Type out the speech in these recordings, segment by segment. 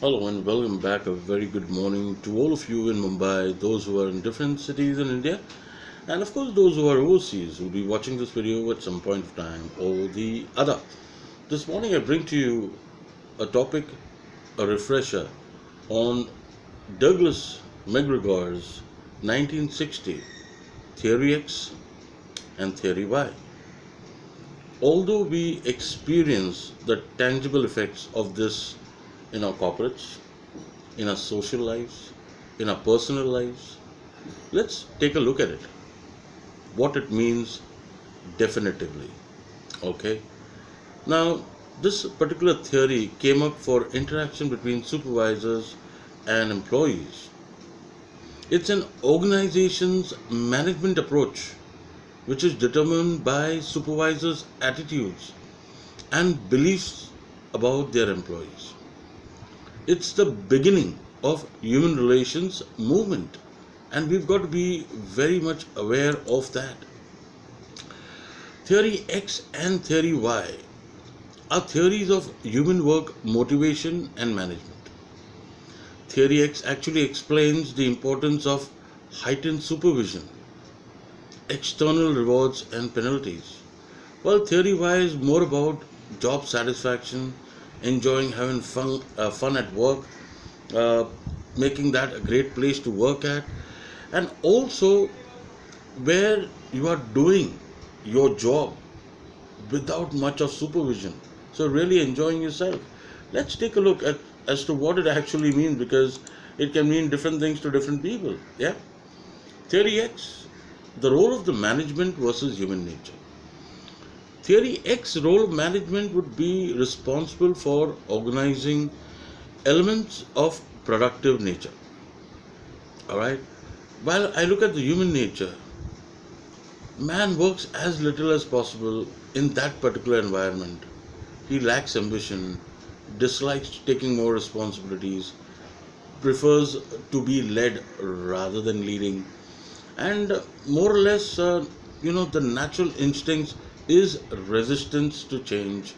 Hello and welcome back. A very good morning to all of you in Mumbai, those who are in different cities in India, and of course those who are overseas who will be watching this video at some point of time or the other. This morning I bring to you a topic, a refresher on Douglas McGregor's 1960 Theory X and Theory Y. Although we experience the tangible effects of this in our corporates, in our social lives, in our personal lives, let's take a look at it. What it means definitively. Okay. Now, this particular theory came up for interaction between supervisors and employees. It's an organization's management approach which is determined by supervisors' attitudes and beliefs about their employees. It's the beginning of human relations movement, and we've got to be very much aware of that. Theory X and Theory Y are theories of human work motivation and management. Theory X actually explains the importance of heightened supervision, external rewards and penalties, while Theory Y is more about job satisfaction, enjoying having fun at work, uh, making that a great place to work at, and also where you are doing your job without much of supervision. So really enjoying yourself. Let's take a look at as to what it actually means because it can mean different things to different people. Yeah. Theory X, the role of the management versus human nature. Theory X role of management would be responsible for organizing elements of productive nature. Alright? While I look at the human nature, man works as little as possible in that particular environment. He lacks ambition, dislikes taking more responsibilities, prefers to be led rather than leading, and more or less, the natural instincts is resistance to change.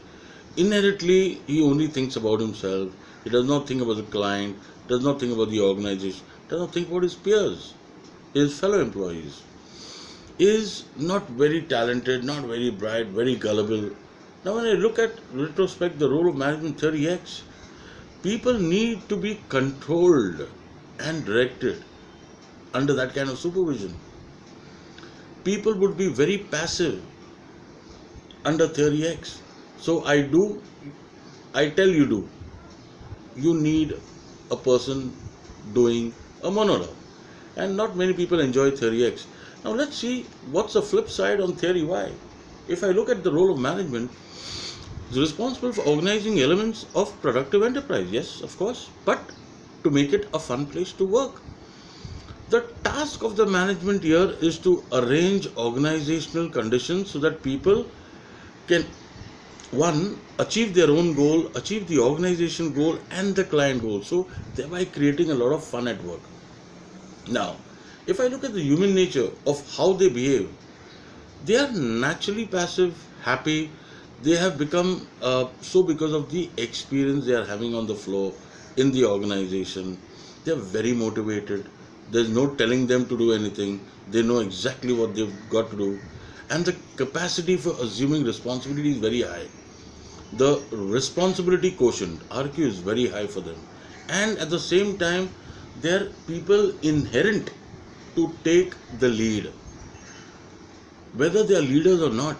Inherently, he only thinks about himself. He does not think about the client, does not think about the organization, does not think about his peers, his fellow employees. Is not very talented, not very bright, very gullible. Now, when I look at retrospect the role of management theory X, people need to be controlled and directed under that kind of supervision. People would be very passive under theory X. So I tell you do. You need a person doing a monologue. And not many people enjoy theory X. Now let's see what's the flip side on theory Y. If I look at the role of management, it's responsible for organizing elements of productive enterprise. Yes, of course, but to make it a fun place to work. The task of the management here is to arrange organizational conditions so that people can, one, achieve their own goal, achieve the organization goal and the client goal. So thereby creating a lot of fun at work. Now, if I look at the human nature of how they behave, they are naturally passive, happy. They have become so because of the experience they are having on the floor in the organization. They are very motivated. There's no telling them to do anything. They know exactly what they've got to do. And the capacity for assuming responsibility is very high. The responsibility quotient, RQ, is very high for them. And at the same time, they're people inherent to take the lead. Whether they are leaders or not,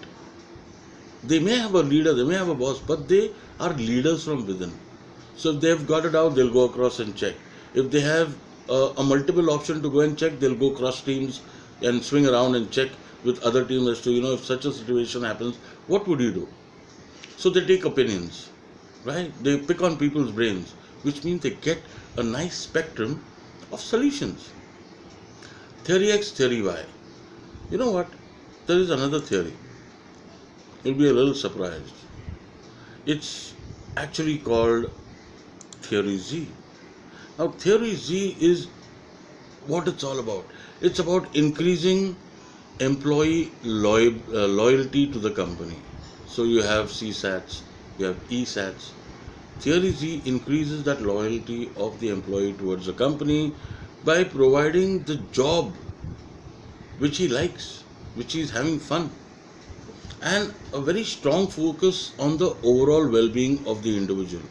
they may have a leader, they may have a boss, but they are leaders from within. So if they've got it out, they'll go across and check. If they have a multiple option to go and check, they'll go cross teams and swing around and check with other teams as to, if such a situation happens, what would you do? So they take opinions, right? They pick on people's brains, which means they get a nice spectrum of solutions. Theory X, Theory Y. You know what? There is another theory. You'll be a little surprised. It's actually called Theory Z. Now, Theory Z is what it's all about. It's about increasing employee loyalty to the company. So you have CSATs, you have ESATs, Theory Z increases that loyalty of the employee towards the company by providing the job which he likes, which he is having fun, and a very strong focus on the overall well-being of the individual.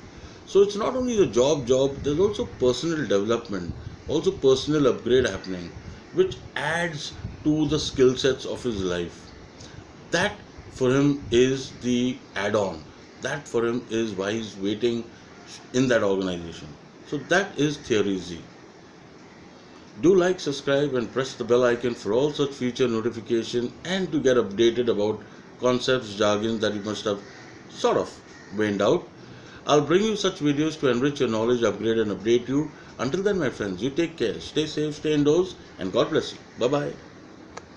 So it's not only the job, there's also personal development, also personal upgrade happening, which adds to the skill sets of his life. That for him is the add-on. That for him is why he's waiting in that organization. So that is Theory Z. Do like, subscribe, and press the bell icon for all such future notification and to get updated about concepts, jargons that you must have sort of waned out. I'll bring you such videos to enrich your knowledge, upgrade, and update you. Until then, my friends, you take care, stay safe, stay indoors, and God bless you. Bye bye.